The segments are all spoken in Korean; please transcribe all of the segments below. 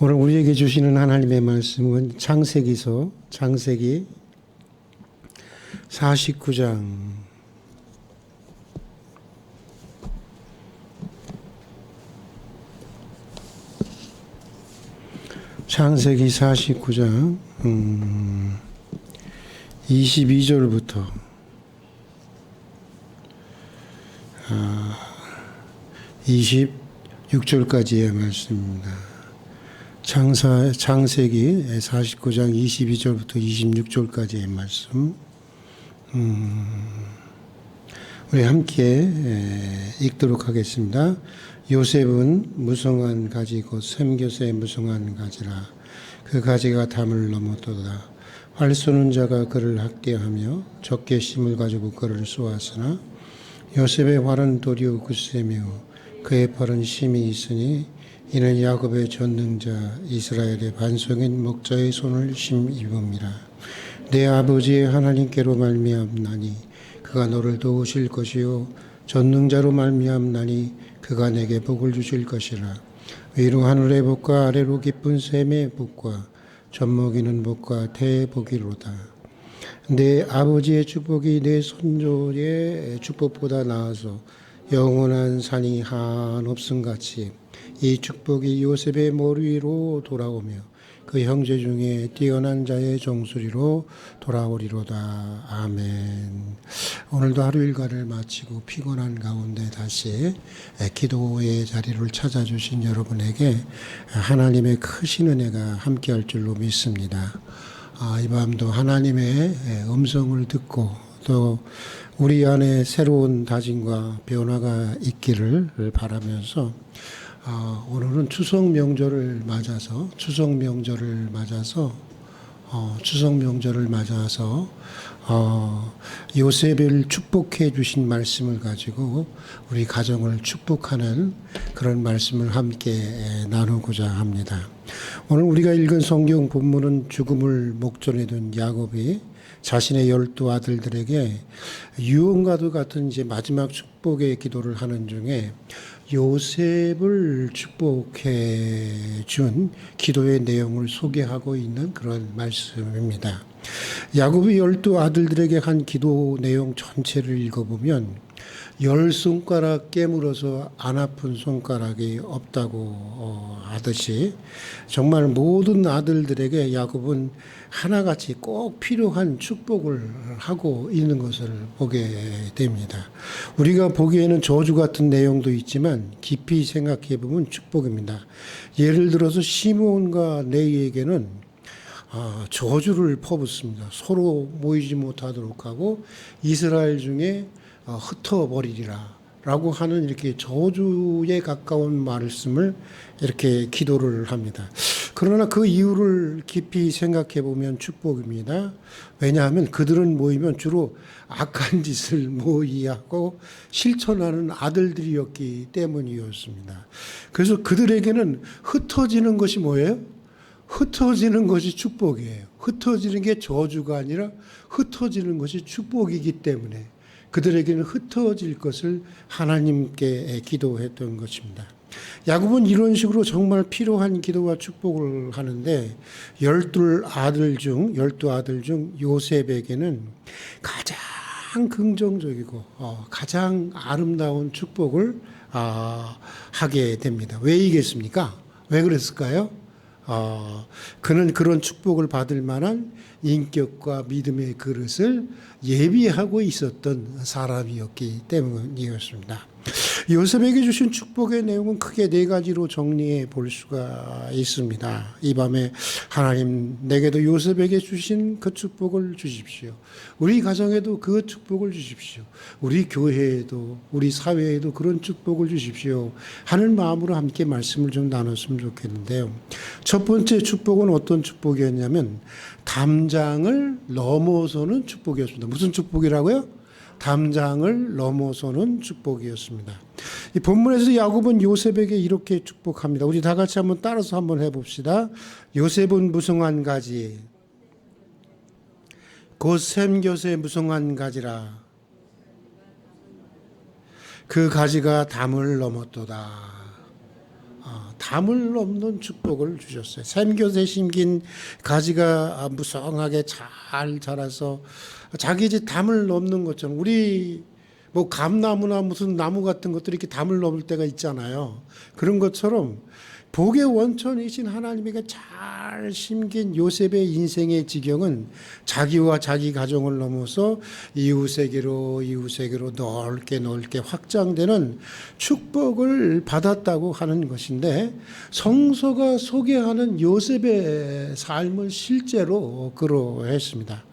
오늘 우리에게 주시는 하나님의 말씀은 창세기 49장 창세기 49장 22절부터 26절까지의 말씀입니다. 창세기 49장 22절부터 26절까지의 말씀 우리 함께 읽도록 하겠습니다. 요셉은 무성한 가지 곧 샘갧의 무성한 가지라. 그 가지가 담을 넘었도다. 활 쏘는 자가 그를 학대하며 적게 심을 가지고 그를 쏘았으나 요셉의 활은 도리어 굳세며 그의 팔은 심이 있으니 이는 야곱의 전능자 이스라엘의 반석인 목자의 손을 힘입음이라. 내 아버지의 하나님께로 말미암나니 그가 너를 도우실 것이요 전능자로 말미암나니 그가 내게 복을 주실 것이라. 위로 하늘의 복과 아래로 깊은 샘의 복과 젖먹이는 복과 태의 복이로다. 내 아버지의 축복이 내 선조의 축복보다 나아서 영원한 산이 한없음같이 이 축복이 요셉의 머리 위로 돌아오며 그 형제 중에 뛰어난 자의 정수리로 돌아오리로다. 아멘. 오늘도 하루 일과를 마치고 피곤한 가운데 다시 기도의 자리를 찾아주신 여러분에게 하나님의 크신 은혜가 함께할 줄로 믿습니다. 이 밤도 하나님의 음성을 듣고 또 우리 안에 새로운 다짐과 변화가 있기를 바라면서 오늘은 추석 명절을 맞아서 요셉을 축복해 주신 말씀을 가지고 우리 가정을 축복하는 그런 말씀을 함께 나누고자 합니다. 오늘 우리가 읽은 성경 본문은 죽음을 목전에 둔 야곱이 자신의 12 아들들에게 유언과도 같은 이제 마지막 축복의 기도를 하는 중에 요셉을 축복해 준 기도의 내용을 소개하고 있는 그런 말씀입니다. 야곱이 12 아들들에게 한 기도 내용 전체를 읽어보면 10손가락 깨물어서 안 아픈 손가락이 없다고 하듯이 정말 모든 아들들에게 야곱은 하나같이 꼭 필요한 축복을 하고 있는 것을 보게 됩니다. 우리가 보기에는 저주 같은 내용도 있지만 깊이 생각해 보면 축복입니다. 예를 들어서 시몬과 레위에게는 저주를 퍼붓습니다. 서로 모이지 못하도록 하고 이스라엘 중에 흩어버리리라 라고 하는 이렇게 저주에 가까운 말씀을 이렇게 기도를 합니다. 그러나 그 이유를 깊이 생각해 보면 축복입니다. 왜냐하면 그들은 모이면 주로 악한 짓을 모의하고 실천하는 아들들이었기 때문이었습니다. 그래서 그들에게는 흩어지는 것이 뭐예요? 흩어지는 것이 축복이에요. 흩어지는 게 저주가 아니라 흩어지는 것이 축복이기 때문에 그들에게는 흩어질 것을 하나님께 기도했던 것입니다. 야곱은 이런 식으로 정말 필요한 기도와 축복을 하는데 12 아들 중 요셉에게는 가장 긍정적이고 가장 아름다운 축복을 하게 됩니다. 왜이겠습니까? 왜 그랬을까요? 그는 그런 축복을 받을 만한 인격과 믿음의 그릇을 예비하고 있었던 사람이었기 때문이었습니다. 요셉에게 주신 축복의 내용은 크게 4가지로 정리해 볼 수가 있습니다. 이 밤에 하나님 내게도 요셉에게 주신 그 축복을 주십시오. 우리 가정에도 그 축복을 주십시오. 우리 교회에도 우리 사회에도 그런 축복을 주십시오 하는 마음으로 함께 말씀을 좀 나눴으면 좋겠는데요. 첫 번째 축복은 어떤 축복이었냐면 담장을 넘어서는 축복이었습니다. 무슨 축복이라고요? 담장을 넘어서는 축복이었습니다. 이 본문에서 야곱은 요셉에게 이렇게 축복합니다. 우리 다 같이 한번 따라서 한번 해봅시다. 요셉은 무성한 가지 곧 샘갧의 무성한 가지라. 그 가지가 담을 넘었도다. 담을 넘는 축복을 주셨어요. 샘교새 심긴 가지가 무성하게 잘 자라서 자기 집 담을 넘는 것처럼 우리 뭐 감나무나 무슨 나무 같은 것들이 이렇게 담을 넘을 때가 있잖아요. 그런 것처럼 복의 원천이신 하나님에게 잘 심긴 요셉의 인생의 지경은 자기와 자기 가정을 넘어서 이웃에게로 넓게 확장되는 축복을 받았다고 하는 것인데, 성서가 소개하는 요셉의 삶을 실제로 그러했습니다.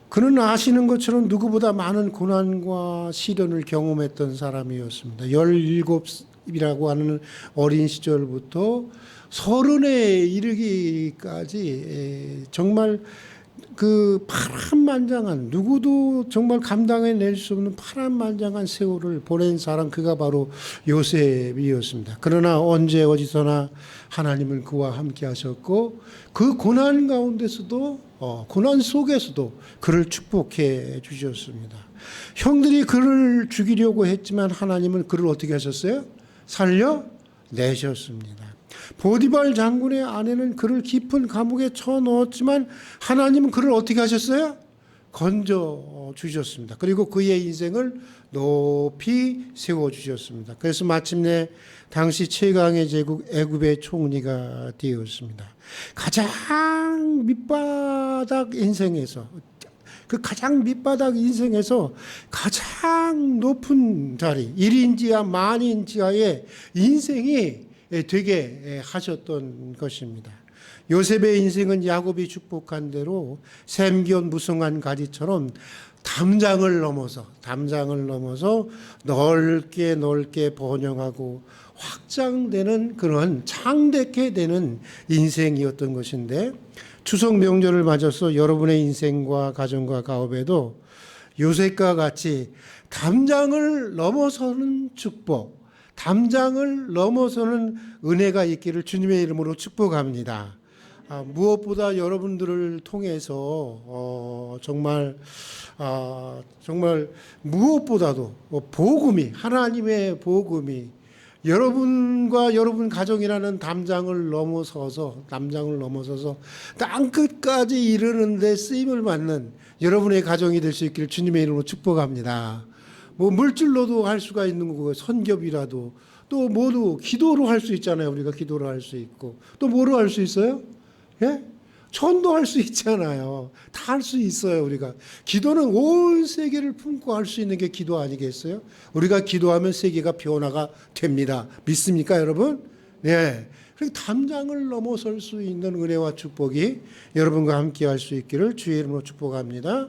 그는 아시는 것처럼 누구보다 많은 고난과 시련을 경험했던 사람이었습니다. 17이라고 하는 어린 시절부터 30에 이르기까지 정말 그 파란만장한, 누구도 정말 감당해낼 수 없는 파란만장한 세월을 보낸 사람, 그가 바로 요셉이었습니다. 그러나 언제 어디서나 하나님은 그와 함께 하셨고, 그 고난 가운데서도 고난 속에서도 그를 축복해 주셨습니다. 형들이 그를 죽이려고 했지만 하나님은 그를 어떻게 하셨어요? 살려내셨습니다. 보디발 장군의 아내는 그를 깊은 감옥에 쳐넣었지만 하나님은 그를 어떻게 하셨어요? 건져 주셨습니다. 그리고 그의 인생을 높이 세워주셨습니다. 그래서 마침내 당시 최강의 제국 애굽의 총리가 되었습니다. 가장 밑바닥 인생에서, 그 가장 밑바닥 인생에서 가장 높은 자리, 1인지하 만인지하의 인생이 되게 하셨던 것입니다. 요셉의 인생은 야곱이 축복한 대로 샘기온 무성한 가지처럼 담장을 넘어서 넓게 번영하고 확장되는 그런 창대케 되는 인생이었던 것인데, 추석 명절을 맞아서 여러분의 인생과 가정과 가업에도 요셉과 같이 담장을 넘어서는 축복, 담장을 넘어서는 은혜가 있기를 주님의 이름으로 축복합니다. 무엇보다 여러분들을 통해서 정말 무엇보다도 복음이, 하나님의 복음이 여러분과 여러분 가정이라는 담장을 넘어서서 땅끝까지 이르는데 쓰임을 받는 여러분의 가정이 될 수 있기를 주님의 이름으로 축복합니다. 뭐 물질로도 할 수가 있는 거고, 선겹이라도, 또 모두 기도로 할 수 있잖아요. 우리가 기도로 할 수 있고, 또 뭐로 할 수 있어요? 예? 전도할 수 있잖아요. 다 할 수 있어요. 우리가 기도는 온 세계를 품고 할 수 있는 게 기도 아니겠어요? 우리가 기도하면 세계가 변화가 됩니다. 믿습니까, 여러분? 네. 그리고 담장을 넘어설 수 있는 은혜와 축복이 여러분과 함께 할 수 있기를 주의 이름으로 축복합니다.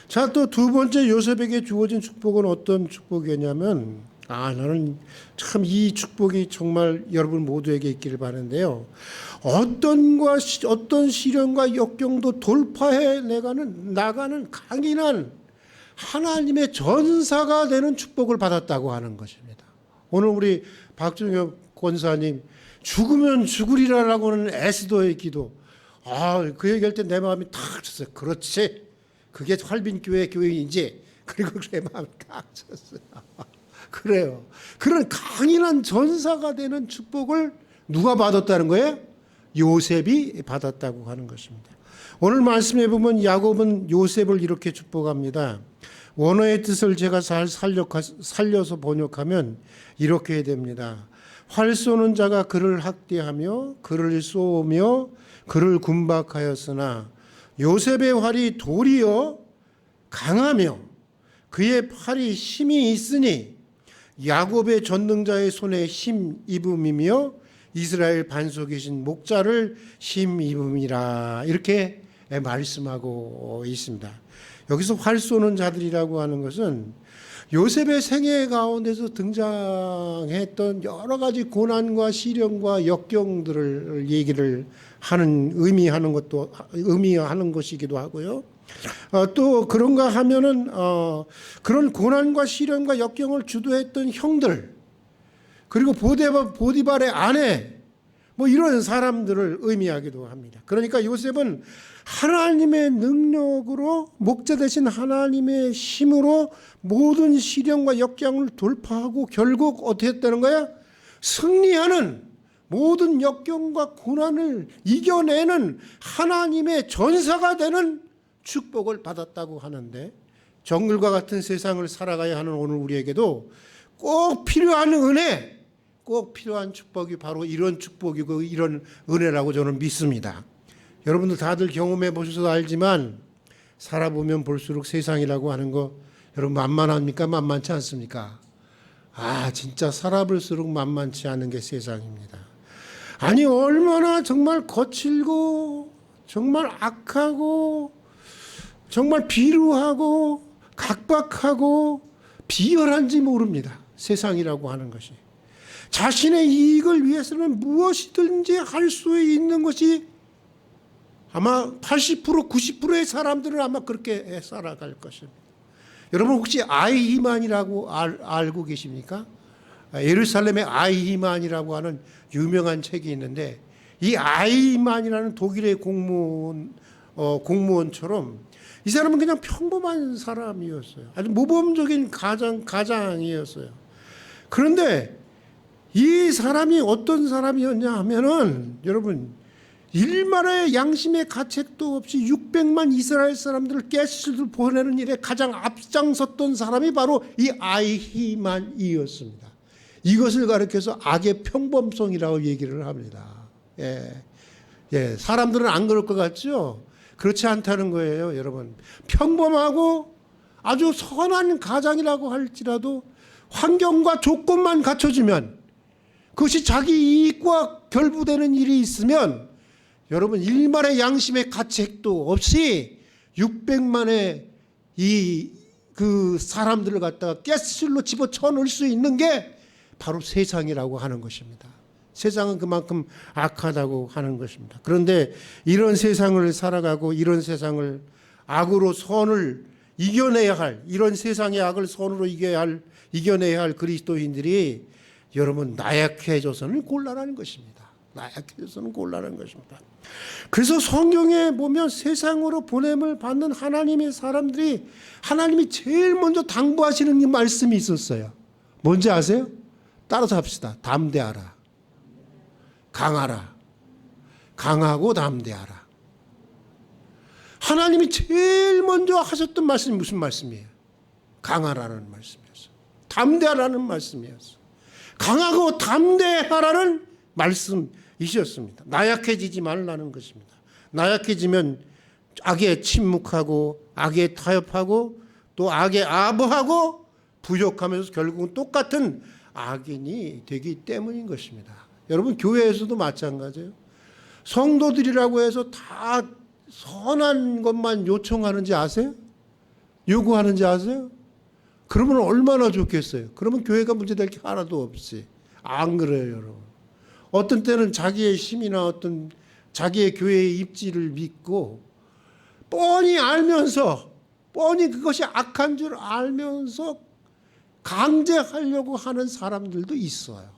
자, 또 두 번째 요셉에게 주어진 축복은 어떤 축복이었냐면, 나는 참 이 축복이 정말 여러분 모두에게 있기를 바라는데요. 어떤 시련과 역경도 돌파해 나가는 강인한 하나님의 전사가 되는 축복을 받았다고 하는 것입니다. 오늘 우리 박종엽 권사님, 죽으면 죽으리라라고 하는 에스더의 기도, 그 얘기할 때 내 마음이 탁 쳤어요. 그렇지, 그게 활빈교회 교인이지. 그리고 내 마음이 탁 쳤어요. 그래요. 그런 강인한 전사가 되는 축복을 누가 받았다는 거예요? 요셉이 받았다고 하는 것입니다. 오늘 말씀해 보면 야곱은 요셉을 이렇게 축복합니다. 원어의 뜻을 제가 잘 살려서 번역하면 이렇게 됩니다. 활 쏘는 자가 그를 학대하며 그를 쏘며 그를 군박하였으나 요셉의 활이 도리어 강하며 그의 팔이 힘이 있으니 야곱의 전능자의 손에 힘 입음이며 이스라엘 반석이신 목자를 힘 입음이라, 이렇게 말씀하고 있습니다. 여기서 활 쏘는 자들이라고 하는 것은 요셉의 생애 가운데서 등장했던 여러 가지 고난과 시련과 역경들을 얘기를 하는, 의미하는 것이기도 하고요. 또 그런가 하면은 그런 고난과 시련과 역경을 주도했던 형들, 그리고 보디발의 아내, 뭐 이런 사람들을 의미하기도 합니다. 그러니까 요셉은 하나님의 능력으로, 목자 되신 하나님의 힘으로 모든 시련과 역경을 돌파하고 결국 어떻게 했다는 거야? 승리하는 모든 역경과 고난을 이겨내는 하나님의 전사가 되는 축복을 받았다고 하는데, 정글과 같은 세상을 살아가야 하는 오늘 우리에게도 꼭 필요한 은혜, 꼭 필요한 축복이 바로 이런 축복이고 이런 은혜라고 저는 믿습니다. 여러분들 다들 경험해 보셔서 알지만 살아보면 볼수록 세상이라고 하는 거 여러분 만만합니까? 만만치 않습니까? 진짜 살아볼수록 만만치 않은 게 세상입니다. 아니 얼마나 정말 거칠고 정말 악하고 정말 비루하고 각박하고 비열한지 모릅니다. 세상이라고 하는 것이. 자신의 이익을 위해서는 무엇이든지 할 수 있는 것이 아마 80% 90%의 사람들은 아마 그렇게 살아갈 것입니다. 여러분 혹시 아이히만이라고 알고 계십니까? 예루살렘의 아이히만이라고 하는 유명한 책이 있는데, 이 아이히만이라는 독일의 공무원처럼 이 사람은 그냥 평범한 사람이었어요. 아주 모범적인 가장이었어요. 그런데 이 사람이 어떤 사람이었냐 하면은, 여러분, 일말의 양심의 가책도 없이 600만 이스라엘 사람들을 가스를 보내는 일에 가장 앞장섰던 사람이 바로 이 아이히만이었습니다. 이것을 가리켜서 악의 평범성이라고 얘기를 합니다. 사람들은 안 그럴 것 같죠? 그렇지 않다는 거예요, 여러분. 평범하고 아주 선한 가장이라고 할지라도 환경과 조건만 갖춰지면, 그것이 자기 이익과 결부되는 일이 있으면, 여러분 일말의 양심의 가책도 없이 600만의 그 사람들을 갖다가 가스실로 집어쳐 넣을 수 있는 게 바로 세상이라고 하는 것입니다. 세상은 그만큼 악하다고 하는 것입니다. 그런데 이런 세상을 살아가고 이런 세상을 악으로 선을 이겨내야 할, 이런 세상의 악을 선으로 이겨내야 할 그리스도인들이 여러분 나약해져서는 곤란한 것입니다. 나약해져서는 곤란한 것입니다. 그래서 성경에 보면 세상으로 보냄을 받는 하나님의 사람들이 하나님이 제일 먼저 당부하시는 이 말씀이 있었어요. 뭔지 아세요? 따라서 합시다. 담대하라. 강하라. 강하고 담대하라. 하나님이 제일 먼저 하셨던 말씀이 무슨 말씀이에요? 강하라는 말씀이었어요. 담대하라는 말씀이었어요. 강하고 담대하라는 말씀이셨습니다. 나약해지지 말라는 것입니다. 나약해지면 악에 침묵하고 악에 타협하고 또 악에 아부하고 부족하면서 결국은 똑같은 악인이 되기 때문인 것입니다. 여러분 교회에서도 마찬가지예요. 성도들이라고 해서 다 선한 것만 요청하는지 아세요? 요구하는지 아세요? 그러면 얼마나 좋겠어요. 그러면 교회가 문제될 게 하나도 없이. 안 그래요, 여러분. 어떤 때는 자기의 힘이나 어떤 자기의 교회의 입지를 믿고 뻔히 알면서, 뻔히 그것이 악한 줄 알면서 강제하려고 하는 사람들도 있어요.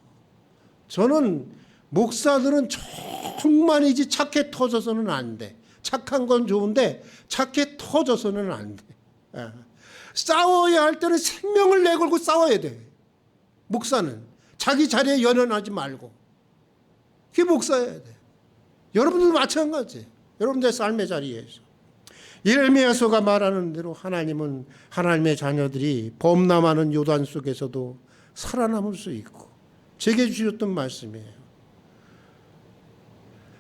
저는 목사들은 정말이지 착해 터져서는 안 돼. 착한 건 좋은데 착해 터져서는 안 돼. 싸워야 할 때는 생명을 내걸고 싸워야 돼. 목사는 자기 자리에 연연하지 말고. 그게 목사여야 돼. 여러분들도 마찬가지. 여러분들의 삶의 자리에서. 예레미야서가 말하는 대로 하나님은 하나님의 자녀들이 범람하는 요단 속에서도 살아남을 수 있고, 제게 주셨던 말씀이에요.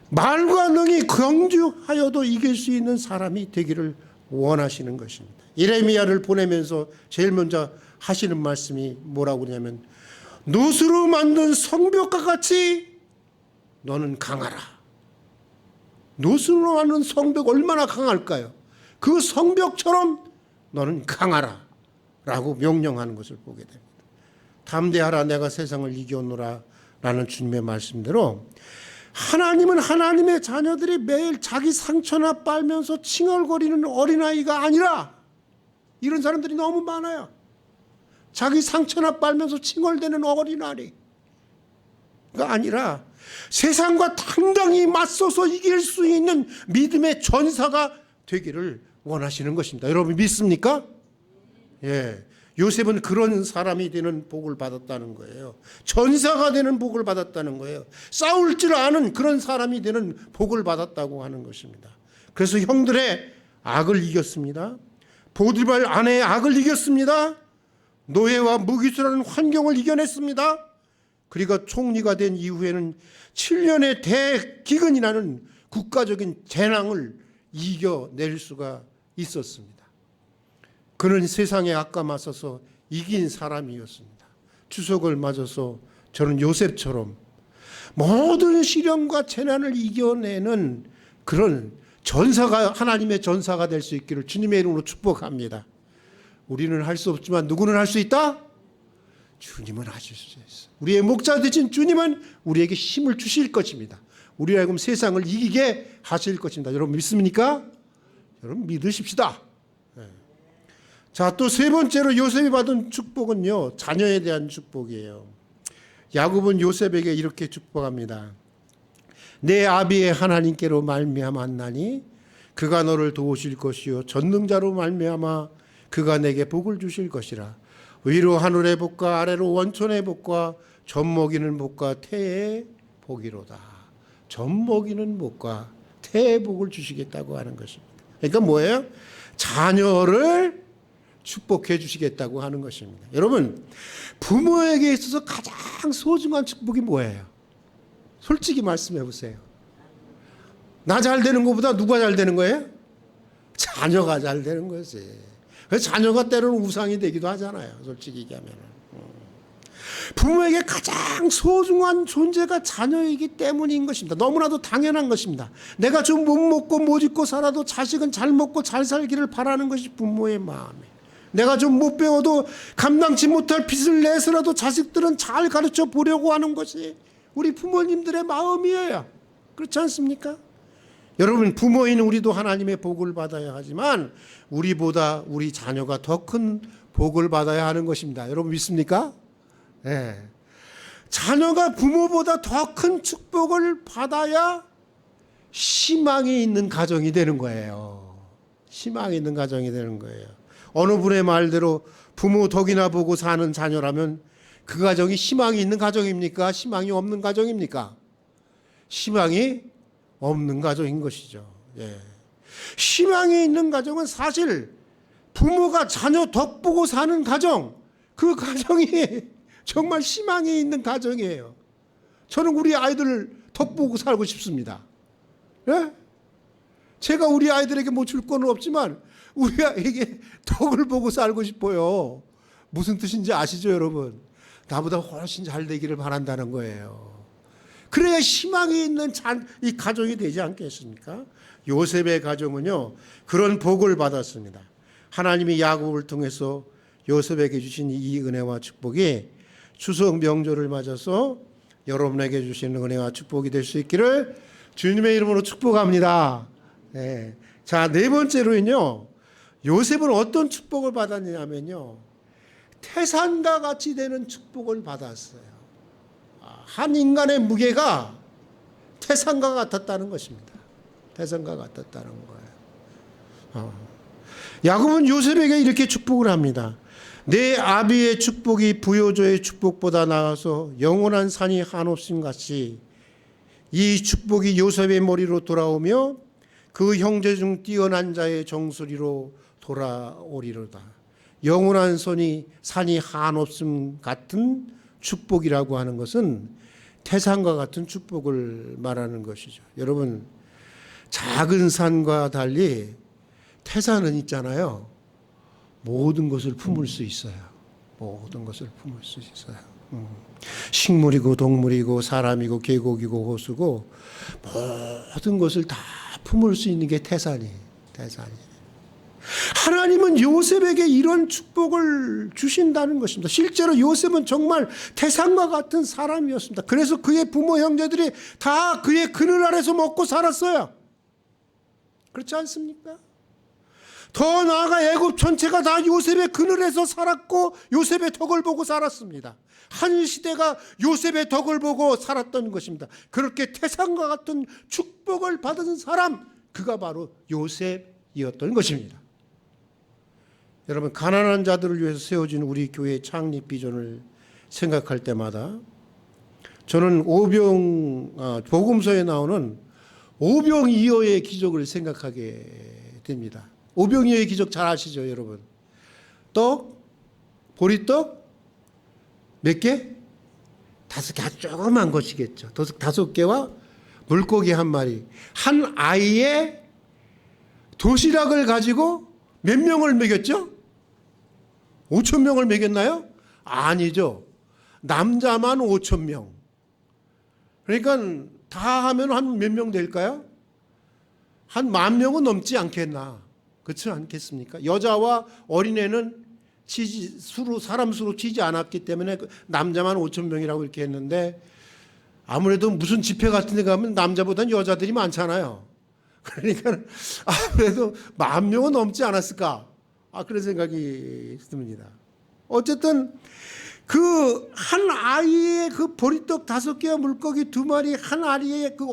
말과 능히 경주하여도 이길 수 있는 사람이 되기를 원하시는 것입니다. 예레미야를 보내면서 제일 먼저 하시는 말씀이 뭐라고 그러냐면, 노수로 만든 성벽과 같이 너는 강하라. 노수로 만든 성벽 얼마나 강할까요? 그 성벽처럼 너는 강하라 라고 명령하는 것을 보게 됩니다. 담대하라, 내가 세상을 이겨노라 라는 주님의 말씀대로 하나님은 하나님의 자녀들이 매일 자기 상처나 빨면서 칭얼거리는 어린아이가 아니라, 이런 사람들이 너무 많아요. 자기 상처나 빨면서 칭얼대는 어린아이가 아니라 세상과 당당히 맞서서 이길 수 있는 믿음의 전사가 되기를 원하시는 것입니다. 여러분 믿습니까? 예. 요셉은 그런 사람이 되는 복을 받았다는 거예요. 전사가 되는 복을 받았다는 거예요. 싸울 줄 아는 그런 사람이 되는 복을 받았다고 하는 것입니다. 그래서 형들의 악을 이겼습니다. 보디발 아내의 악을 이겼습니다. 노예와 무기수라는 환경을 이겨냈습니다. 그리고 총리가 된 이후에는 7년의 대기근이라는 국가적인 재난을 이겨낼 수가 있었습니다. 그는 세상의 악과 맞서서 이긴 사람이었습니다. 추석을 맞아서 저는 요셉처럼 모든 시련과 재난을 이겨내는 그런 전사가, 하나님의 전사가 될 수 있기를 주님의 이름으로 축복합니다. 우리는 할 수 없지만 누구는 할 수 있다? 주님은 하실 수 있어요. 우리의 목자 되신 주님은 우리에게 힘을 주실 것입니다. 우리가 지금 세상을 이기게 하실 것입니다. 여러분 믿습니까? 여러분 믿으십시다. 자, 또 세 번째로 요셉이 받은 축복은요, 자녀에 대한 축복이에요. 야곱은 요셉에게 이렇게 축복합니다. 내 아비의 하나님께로 말미암았나니 그가 너를 도우실 것이요 전능자로 말미암아 그가 내게 복을 주실 것이라. 위로 하늘의 복과 아래로 원천의 복과 젖먹이는 복과 태의 복이로다. 젖먹이는 복과 태의 복을 주시겠다고 하는 것입니다. 그러니까 뭐예요? 자녀를 축복해 주시겠다고 하는 것입니다. 여러분, 부모에게 있어서 가장 소중한 축복이 뭐예요? 솔직히 말씀해 보세요. 나 잘 되는 것보다 누가 잘 되는 거예요? 자녀가 잘 되는 거지. 그래서 자녀가 때로는 우상이 되기도 하잖아요. 솔직히 얘기하면. 부모에게 가장 소중한 존재가 자녀이기 때문인 것입니다. 너무나도 당연한 것입니다. 내가 좀 못 먹고 못 입고 살아도 자식은 잘 먹고 잘 살기를 바라는 것이 부모의 마음이에요. 내가 좀 못 배워도 감당치 못할 빚을 내서라도 자식들은 잘 가르쳐 보려고 하는 것이 우리 부모님들의 마음이에요. 그렇지 않습니까? 여러분, 부모인 우리도 하나님의 복을 받아야 하지만 우리보다 우리 자녀가 더 큰 복을 받아야 하는 것입니다. 여러분 믿습니까? 네. 자녀가 부모보다 더 큰 축복을 받아야 희망이 있는 가정이 되는 거예요. 희망이 있는 가정이 되는 거예요. 어느 분의 말대로 부모 덕이나 보고 사는 자녀라면 그 가정이 희망이 있는 가정입니까? 희망이 없는 가정입니까? 희망이 없는 가정인 것이죠. 예. 희망이 있는 가정은 사실 부모가 자녀 덕 보고 사는 가정, 그 가정이 정말 희망이 있는 가정이에요. 저는 우리 아이들 덕 보고 살고 싶습니다. 예? 제가 우리 아이들에게 뭐 줄 건 없지만 우리 아이에게 덕을 보고 살고 싶어요. 무슨 뜻인지 아시죠, 여러분? 나보다 훨씬 잘 되기를 바란다는 거예요. 그래야 희망이 있는 이 가정이 되지 않겠습니까? 요셉의 가정은요, 그런 복을 받았습니다. 하나님이 야곱을 통해서 요셉에게 주신 이 은혜와 축복이 추석 명절을 맞아서 여러분에게 주시는 은혜와 축복이 될 수 있기를 주님의 이름으로 축복합니다. 네. 자, 네 번째로는요, 요셉은 어떤 축복을 받았냐면요, 태산과 같이 되는 축복을 받았어요. 한 인간의 무게가 태산과 같았다는 것입니다. 태산과 같았다는 거예요. 야곱은 요셉에게 이렇게 축복을 합니다. 내 아비의 축복이 부요조의 축복보다 나아서 영원한 산이 한없음 같이 이 축복이 요셉의 머리로 돌아오며 그 형제 중 뛰어난 자의 정수리로 돌아오리로다. 영원한 산이 한없음 같은 축복이라고 하는 것은 태산과 같은 축복을 말하는 것이죠. 여러분, 작은 산과 달리 태산은 있잖아요. 모든 것을 품을 수 있어요. 모든 것을 품을 수 있어요. 식물이고 동물이고 사람이고 계곡이고 호수고 모든 것을 다 품을 수 있는 게 태산이에요. 하나님은 요셉에게 이런 축복을 주신다는 것입니다. 실제로 요셉은 정말 태산과 같은 사람이었습니다. 그래서 그의 부모 형제들이 다 그의 그늘 아래서 먹고 살았어요. 그렇지 않습니까? 더 나아가 애굽 전체가 다 요셉의 그늘에서 살았고 요셉의 덕을 보고 살았습니다. 한 시대가 요셉의 덕을 보고 살았던 것입니다. 그렇게 태산과 같은 축복을 받은 사람, 그가 바로 요셉이었던 것입니다. 여러분, 가난한 자들을 위해서 세워진 우리 교회의 창립 비전을 생각할 때마다 저는 복음서에 나오는 오병이어의 기적을 생각하게 됩니다. 오병이어의 기적 잘 아시죠, 여러분? 보리떡 몇 개? 5개, 아주 조그만 것이겠죠. 5개와 물고기 1마리. 한 아이의 도시락을 가지고 몇 명을 먹였죠? 5,000명을 먹였나요? 아니죠. 남자만 5,000명. 그러니까 다 하면 한 몇 명 될까요? 한 10,000명은 넘지 않겠나. 그렇지 않겠습니까? 여자와 어린애는 사람 수로 치지 않았기 때문에 남자만 5,000명이라고 이렇게 했는데, 아무래도 무슨 집회 같은 데 가면 남자보다는 여자들이 많잖아요. 그러니까 아무래도 10,000명은 넘지 않았을까. 그런 생각이 듭니다. 어쨌든 그 한 아이의 그 보리떡 5개와 물고기 2마리, 한 아이의 그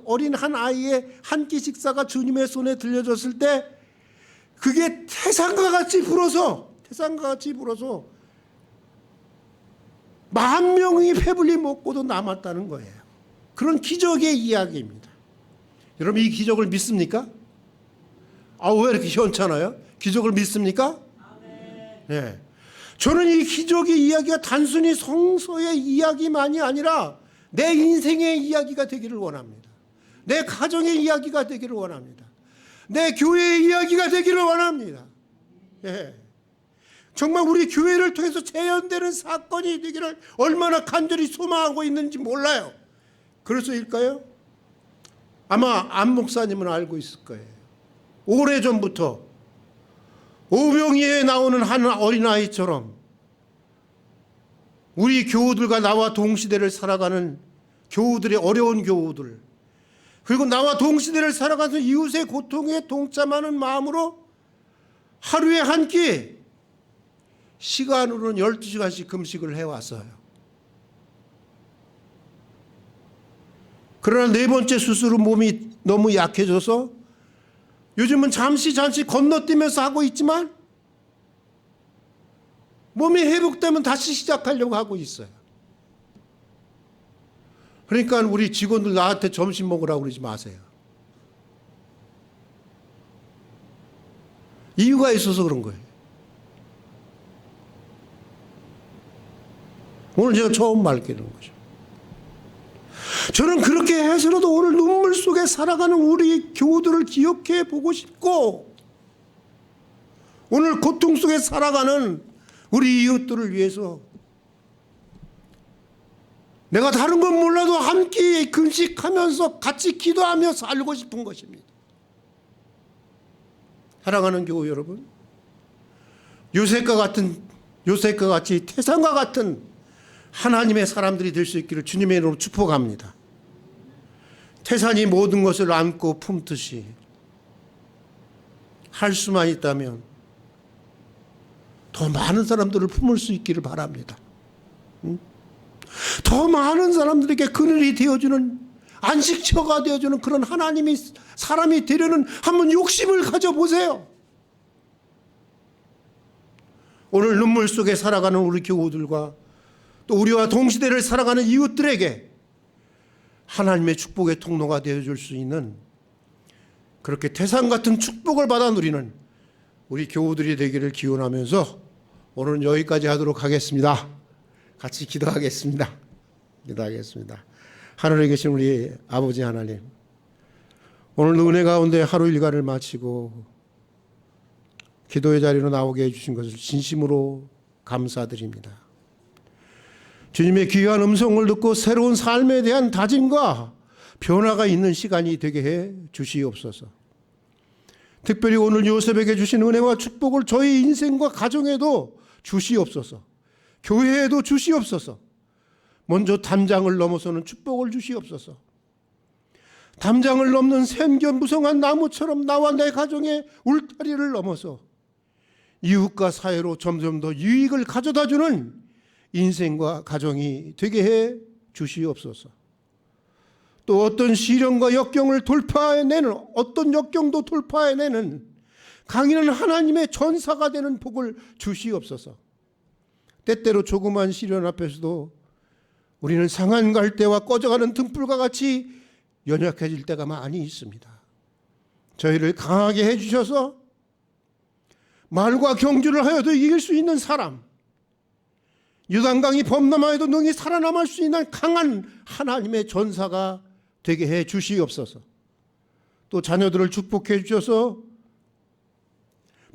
어린 한 아이의 한 끼 식사가 주님의 손에 들려졌을 때, 그게 태산과 같이 불어서 10,000명이 배불리 먹고도 남았다는 거예요. 그런 기적의 이야기입니다. 여러분, 이 기적을 믿습니까? 왜 이렇게 현찮아요? 기적을 믿습니까? 네. 저는 이 기적의 이야기가 단순히 성서의 이야기만이 아니라 내 인생의 이야기가 되기를 원합니다. 내 가정의 이야기가 되기를 원합니다. 내 교회의 이야기가 되기를 원합니다. 예. 정말 우리 교회를 통해서 재현되는 사건이 되기를 얼마나 간절히 소망하고 있는지 몰라요. 그래서일까요? 아마 안 목사님은 알고 있을 거예요. 오래전부터 오병이어에 나오는 한 어린아이처럼 우리 교우들과 나와 동시대를 살아가는 교우들의 어려운 교우들, 그리고 나와 동시대를 살아가서 이웃의 고통에 동참하는 마음으로 하루에 한 끼, 시간으로는 12시간씩 금식을 해왔어요. 그러나 4번째 수술 후 몸이 너무 약해져서 요즘은 잠시 건너뛰면서 하고 있지만 몸이 회복되면 다시 시작하려고 하고 있어요. 그러니까 우리 직원들 나한테 점심 먹으라고 그러지 마세요. 이유가 있어서 그런 거예요. 오늘 제가 처음 말하는 거죠. 저는 그렇게 해서라도 오늘 눈물 속에 살아가는 우리 교우들을 기억해 보고 싶고, 오늘 고통 속에 살아가는 우리 이웃들을 위해서 내가 다른 건 몰라도 함께 금식하면서 같이 기도하며 살고 싶은 것입니다. 사랑하는 교우 여러분, 요셉과 같이 태산과 같은 하나님의 사람들이 될 수 있기를 주님의 이름으로 축복합니다. 태산이 모든 것을 안고 품듯이 할 수만 있다면 더 많은 사람들을 품을 수 있기를 바랍니다. 더 많은 사람들에게 그늘이 되어주는, 안식처가 되어주는 그런 하나님이 사람이 되려는 한번 욕심을 가져보세요. 오늘 눈물 속에 살아가는 우리 교우들과 또 우리와 동시대를 살아가는 이웃들에게 하나님의 축복의 통로가 되어줄 수 있는, 그렇게 태산 같은 축복을 받아 누리는 우리 교우들이 되기를 기원하면서 오늘은 여기까지 하도록 하겠습니다. 같이 기도하겠습니다. 하늘에 계신 우리 아버지 하나님, 오늘 은혜 가운데 하루 일과를 마치고 기도의 자리로 나오게 해주신 것을 진심으로 감사드립니다. 주님의 귀한 음성을 듣고 새로운 삶에 대한 다짐과 변화가 있는 시간이 되게 해 주시옵소서. 특별히 오늘 요셉에게 주신 은혜와 축복을 저희 인생과 가정에도 주시옵소서. 교회에도 주시옵소서. 먼저 담장을 넘어서는 축복을 주시옵소서. 담장을 넘는 샘견무성한 나무처럼 나와 내 가정의 울타리를 넘어서 이웃과 사회로 점점 더 유익을 가져다주는 인생과 가정이 되게 해 주시옵소서. 또 어떤 시련과 역경을 돌파해내는, 어떤 역경도 돌파해내는 강인한 하나님의 전사가 되는 복을 주시옵소서. 때때로 조그만 시련 앞에서도 우리는 상한 갈대와 꺼져가는 등불과 같이 연약해질 때가 많이 있습니다. 저희를 강하게 해주셔서 말과 경주를 하여도 이길 수 있는 사람, 요단강이 범람하여도 능히 살아남을 수 있는 강한 하나님의 전사가 되게 해 주시옵소서. 또 자녀들을 축복해 주셔서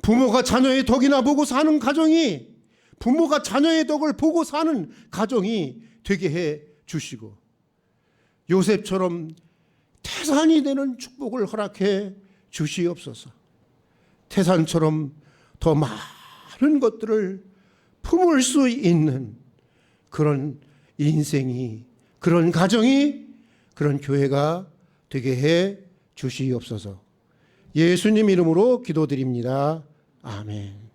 부모가 자녀의 덕이나 보고 사는 가정이, 부모가 자녀의 덕을 보고 사는 가정이 되게 해 주시고, 요셉처럼 태산이 되는 축복을 허락해 주시옵소서. 태산처럼 더 많은 것들을 품을 수 있는 그런 인생이, 그런 가정이, 그런 교회가 되게 해 주시옵소서. 예수님 이름으로 기도드립니다. 아멘.